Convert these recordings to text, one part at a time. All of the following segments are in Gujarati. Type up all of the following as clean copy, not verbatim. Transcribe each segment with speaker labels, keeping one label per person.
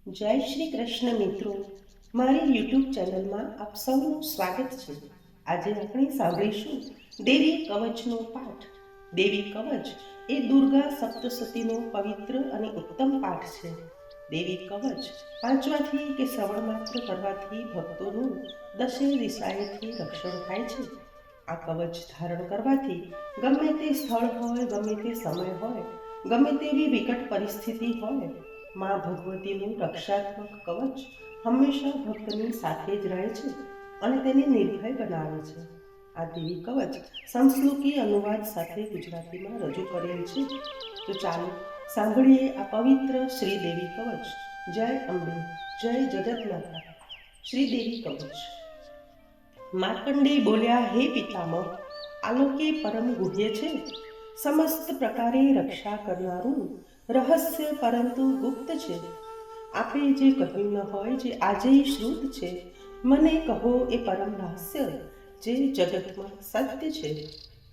Speaker 1: જય શ્રી કૃષ્ણ મિત્રો, મારી યુટ્યુબ ચેનલમાં આપ સૌનું સ્વાગત છે. આજે આપણે સાંભળીશું દેવી કવચનો પાઠ. દેવી કવચ એ દુર્ગા સપ્તશતીનો પવિત્ર અને ઉત્તમ પાઠ છે. દેવી કવચ વાંચવાથી કે શ્રવણ માત્ર કરવાથી ભક્તોનું દશે દિશાએથી રક્ષણ થાય છે. આ કવચ ધારણ કરવાથી ગમે તે સ્થળ હોય, ગમે તે સમય હોય, ગમે તેવી વિકટ પરિસ્થિતિ હોય, મા ભગવતીનું રક્ષાત્મક કવચ હંમેશા ભક્તની સાથે જ રહે છે અને તેને નિર્ભય બનાવે છે. આ દેવી કવચ સંસ્કૃતિ અનુવાદ સાથે ગુજરાતીમાં રજૂ કરેલ છે. તો ચાલો સાંભળીએ આ પવિત્ર શ્રી દેવી કવચ. જય અંબે, જય જગતમાતા. શ્રી દેવી કવચ. માર્કંડેય બોલ્યા, હે પિતામહ, આલોકે પરમ ગુહ્ય છે, સમસ્ત પ્રકારે રક્ષા કરનારું રહસ્ય પરંતુ ગુપ્ત છે. આપે જે કહ્યું ન હોય, જે આજે શ્રુત છે, મને કહો એ પરમ રહસ્ય જે જગતમાં સત્ય છે.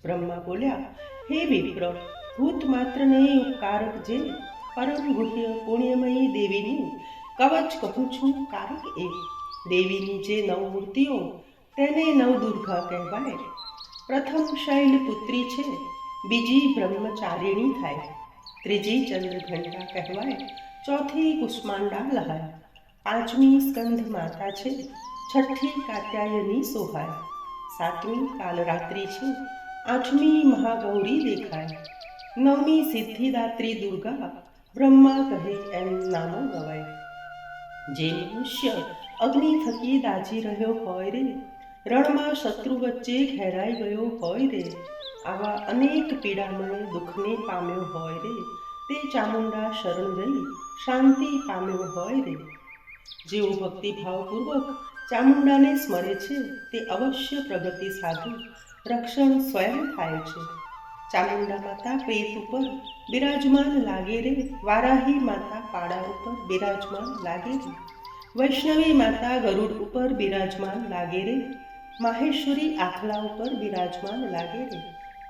Speaker 1: બ્રહ્મા બોલ્યા, હે વિપ્ર, ભૂત માત્રને ઉપકારક જે પરમ ગુહ્ય પુણ્યમયી દેવીની કવચ કહું છું કારક એ. દેવીની જે નવ મૂર્તિઓ તેને નવદુર્ગા કહેવાય. પ્રથમ શૈલ પુત્રી છે, બીજી બ્રહ્મચારિણી થાય, ત્રીજી ચંદ્રઘંટા કહેવાય, ચોથી કુષ્માંડા લહાય, પાંચમી સ્કંધ માતા છે, છઠ્ઠી કાત્યાયની સોહાય, સાતમી કાલરાત્રિ છે, આઠમી મહાગૌરી દેખાય, નવમી સિદ્ધિદાત્રી દુર્ગા, બ્રહ્મા કહે એમ નામો ગવાય. જે મનુષ્ય અગ્નિ થકી દાજી રહ્યો હોય રે, રણમાં શત્રુ વચ્ચે ઘેરાઈ ગયો હોય રે, આવા અનેક પીડામય દુઃખને પામ્યો હોય રે, તે ચામુંડા શરણ જઈ શાંતિ પામ્યો હોય રે. જેઓ ભક્તિભાવપૂર્વક ચામુંડાને સ્મરે છે તે અવશ્ય પ્રગતિ સાધુ રક્ષણ સ્વયં થાય છે. ચામુંડા માતા પ્રેત ઉપર બિરાજમાન લાગે રે, વારાહી માતા પાડા ઉપર બિરાજમાન લાગે રે, વૈષ્ણવી માતા ગરુડ ઉપર બિરાજમાન લાગે રે, માહેશ્વરી આખલા ઉપર બિરાજમાન લાગે રે,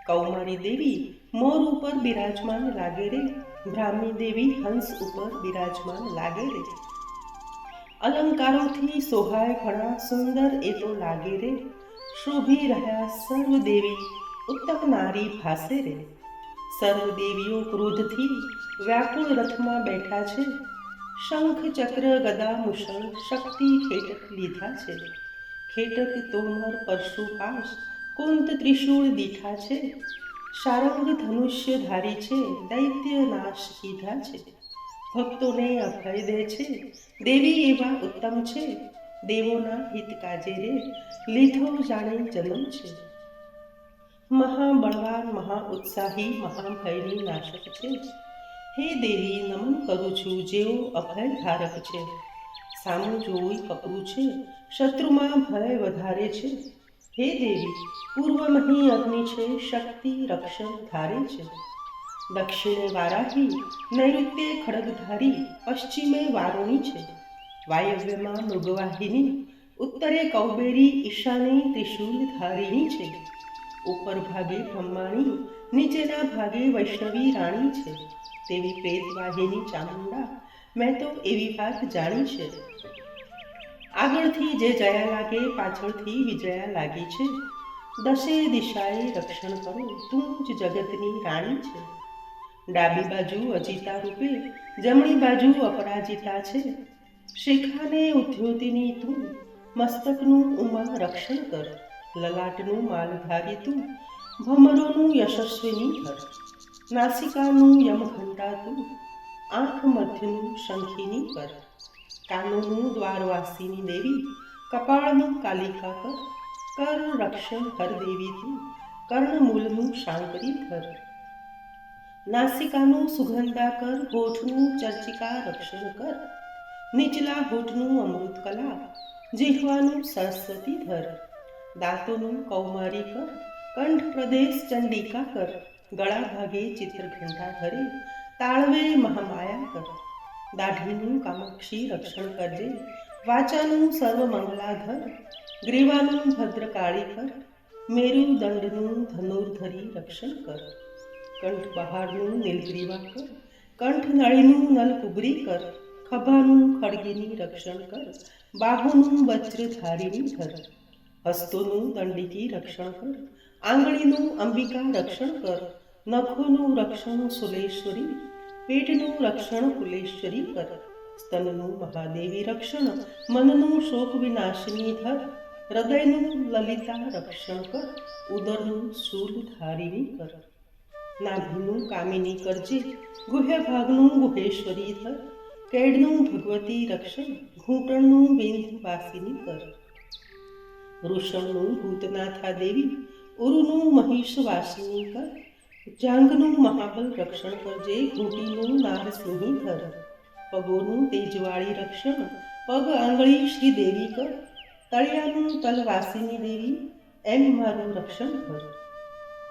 Speaker 1: કૌમારી દેવી મોર ઉપર બિરાજમાન લાગે રે, બ્રાહ્મી દેવી હંસ ઉપર બિરાજમાન લાગે રે. અલંકારોથી સોહાય ઘણા સુંદર એ તો લાગે રે, શોભી રહ્યા સર્વ દેવી ઉત્તમ નારી ભાસે રે. સર્વ દેવીઓ ક્રોધથી વ્યાકુળ રથમાં બેઠા છે, શંખ ચક્ર ગદા મુશળ શક્તિ ખેટક લીધા છે, ખેટક તોમર પરશુ પાશ કુંત ત્રિશૂળ દીઠા છે, શારંગ ધનુષ્ય ધારી છે, દૈત્ય નાશ કીધા છે, ભક્તોને અભય દે છે, દેવી એવા ઉત્તમ છે, દેવોના હિત કાજે રે, લીધો જાણે જન્મ છે. મહાબળવાન મહા ઉત્સાહી મહાભયની નાશક છે, હે દેવી નમન કરું છું જેઓ અભય ધારક છે. સામું જોવું કપરું છે, શત્રુમાં ભય વધારે છે, હે દેવી પૂર્વમહી અગ્નિ છે, શક્તિ રક્ષણ ધારે છે. દક્ષિણે વારાહી, નૈઋત્યે ખડગધારી, પશ્ચિમે વારુણી છે, વાયવ્યમાં મૃગવાહિની, ઉત્તરે કૌબેરી, ઈશાને ત્રિશૂલ ધારિણી છે, ઉપર ભાગે બ્રહ્માણી, નીચેના ભાગે વૈષ્ણવી રાણી છે. તેવી પ્રેતવાહિની ચામુંડા મેં તો એવી વાત જાણી છે. આગળથી જે જયા લાગે, પાછળથી વિજયા લાગી છે. દશે દિશાએ રક્ષણ કરો, તું જ જગતની રાણી છે. ડાબી બાજુ અજીતા રૂપે, જમણી બાજુ અપરાજિતા છે. શિખાને ઉદ્યોતિની તું, મસ્તકનું ઉમા રક્ષણ કર, લલાટનું માલધારી તું, ભમરોનું યશસ્વિની કર, નાસિકાનું યમઘંટા તું, આંખ મધ્યનું શંખિની કર, કાનોનું દ્વારવાસીની દેવી, કપાળનું કાલિકા કર, કર રક્ષણ કર દેવી તું, કર્ણમૂલનું શાંકરી ધર, નાસિકાનું સુગંધા કર, હોઠનું ચર્ચિકા રક્ષણ કર, નીચલા હોઠનું અમૃત કલા, જીહવાનું સરસ્વતી ધર, દાંતોનું કૌમારી કર, કંઠ પ્રદેશ ચંડિકા કર, ગળા ભાગે ચિત્રઘંટા ધરે, તાળવે મહામાયા કર, દાઢીનું કામાક્ષી રક્ષણ કરજે, વાચાનું સર્વમંગલાધર, ગ્રીવાનું ભદ્રકાળી કર, મેરુદંડનું ધનુર્ધરી રક્ષણ કર, કંઠ બહારનું નીલગ્રીવા કર, કંઠ નળીનું નલકુબરી કર, ખભાનું ખડગીની રક્ષણ કર, બાહુનું વજ્રધારીની ધર, હસ્તોનું દંડીકી રક્ષણ કર, આંગળીનું અંબિકા રક્ષણ કર, નખોનું રક્ષણ સુલેશ્વરી, પેટનું રક્ષણ કુલેશ્વરી કર, સ્તનનું મહાદેવી રક્ષણ, મનનું શોક વિનાશિની ધર, હૃદયનું લલિતા રક્ષણ કર, ઉદરનું શૂલધારીની કર, નાભીનું કામિની કરજે, ગુહ્ય ભાગનું ગુહેશ્વરી ધર, કેડનું ભગવતી રક્ષણ, ઘૂંટણનું વિંધ્યવાસિની કર, વૃષણનું ભૂતનાથા દેવી, ઉરુનું મહિષવાસિની કર, જાંઘનું મહાબલ રક્ષણ કરજે, ઘૂંટીનું નારસિંહી ધર, પગોનું તેજવાળી રક્ષણ, પગ આંગળી શ્રી દેવી કર, તળિયાનું તલવાસિની દેવી, એમ મારું રક્ષણ કર,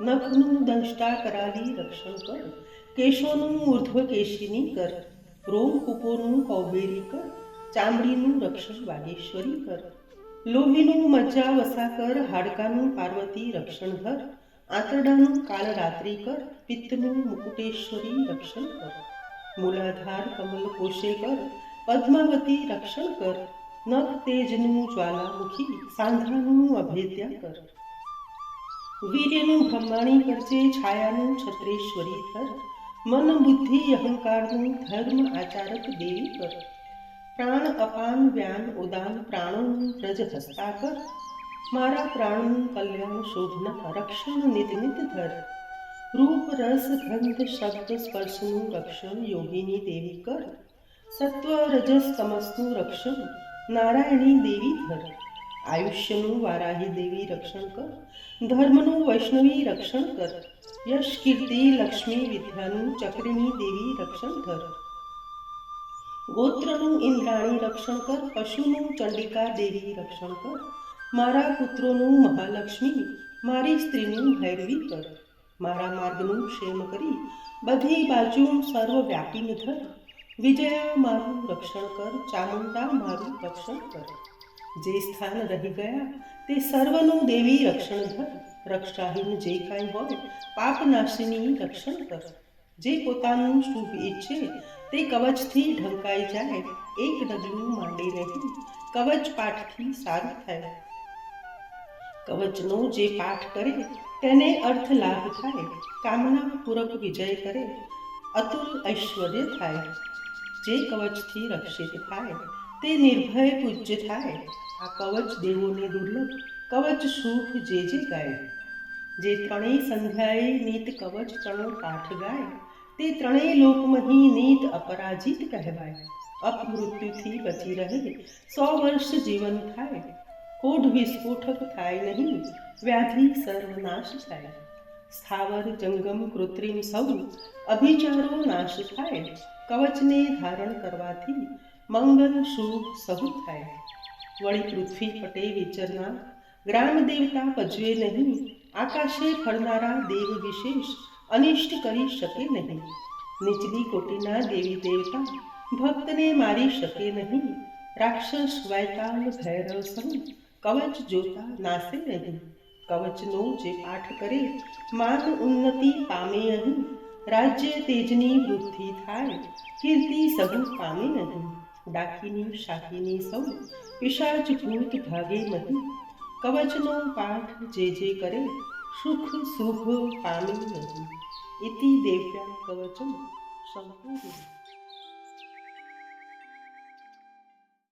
Speaker 1: નખનું દંષ્ટા કરાલી રક્ષણ કર, કેશોનું ઉર્ધ્વ કેશિની કર, રોમ કૂપોનું કૌબેરી કર, ચામડીનું રક્ષણ વાગેશ્વરી કર, લોહીનું મજ્જા વસા કર, હાડકાનું પાર્વતી રક્ષણ ધર, આંતરડાનું કાલરાત્રિ કર, પિત્તનું મુકુટેશ્વરી રક્ષણ કર, મૂલાધાર કમલ કોશે કર, પદ્માવતી રક્ષણ કર, નખ તેજનું જ્વાલામુખી, સાંધાનું અભેદ્યા કર, વીર્યનું બ્રહ્માણી કરજે, છાયાનું છત્રેશ્વરી ધર, મન બુદ્ધિ અહંકારનું ધર્મ આચારક દેવી કર, પ્રાણ અપાન વ્યાન ઉદાન પ્રાણોનું વ્રજ હસ્તા કર, મારા પ્રાણનું કલ્યાણ શોભના રક્ષણ નિત નિત ધર, રૂપ રસ ગંધ શબ્દ સ્પર્શનું રક્ષણ યોગીની દેવી કર, સત્વ રજસ તમસનું રક્ષણ નારાયણી દેવી ધર, આયુષ્યનું વારાહી દેવી રક્ષણ કર, ધર્મનું વૈષ્ણવી રક્ષણ કર, યશ કીર્તિ લક્ષ્મી વિદ્યાનું ચક્રની દેવી રક્ષણ ધર, ગોત્રનું ઇન્દ્રાણી રક્ષણ કર, પશુનું ચંડિકા દેવી રક્ષણ કર, મારા પુત્રોનું મહાલક્ષ્મી, મારી સ્ત્રીનું ભૈરવી કર, મારા માર્ગનું ક્ષેમ કરી બધી બાજુ સર્વવ્યાપીને ધર, વિજયા મારું રક્ષણ કર, ચામુંડા મારું રક્ષણ કર, જે સ્થાન રહી ગયા તે સર્વનું દેવી રક્ષણ ધર, રક્ષાહીન જે કાંઈ હોય પાપનાશિની રક્ષણ કર, જે પોતાનું શુભ ઈચ્છે તે કવચથી ઢંકાઈ જાય, એક ડગલું માંડી રહી કવચ પાઠથી સારું થાય, કવચનો જે પાઠ કરે તેને અર્થ લાભ થાય, કામના પૂરક વિજય કરે અતુલ ઐશ્વર્ય થાય, જે કવચથી રક્ષિત થાય તે નિર્ભય પૂજ્ય થાય, આ કવચ દેવોને દુર્લભ કવચ શુભ જે ગાય, જે ત્રણેય સંધ્યાએ નીત કવચ ત્રણ પાઠ ગાય, તે ત્રણેય લોકમહી નીત અપરાજિત કહેવાય, અપમૃત્યુથી બચી રહે 100 વર્ષ જીવન થાય, કોઢ વિસ્ફોટક થાય નહીં, વ્યાધિ સર્વનાશ થાય, સ્થાવર જંગમ કૃત્રિમ સૌ અભિચારો નાશ થાય, કવચને ધારણ કરવાથી મંગલ શુભ સહુ થાય, વળી પૃથ્વી પટે વિચરનાર ગ્રામ દેવતા પજવે નહીં, આકાશે ફરનારા દેવ વિશેષ અનિષ્ટ કરી શકે નહીં, નીચલી કોટીના દેવી દેવતા ભક્તને મારી શકે નહીં, રાક્ષસ વૈતાલ ભૈરવ સૌ કવચ જોતા નાસે નહીં, કવચનો જે પાઠ કરે માન ઉન્નતિ પામે અહીં, રાજ્ય તેજની વૃદ્ધિ થાય, કીર્તિ સહુ પામે નહીં, ડાકીની શાકીની સૌ પિશાચ ભૂત ભાગે મહી, કવચનો પાઠ જે કરે સુખ શુભ પામે નહીં, ઇતિ દેવ્યા કવચમ સંપૂર્ણ।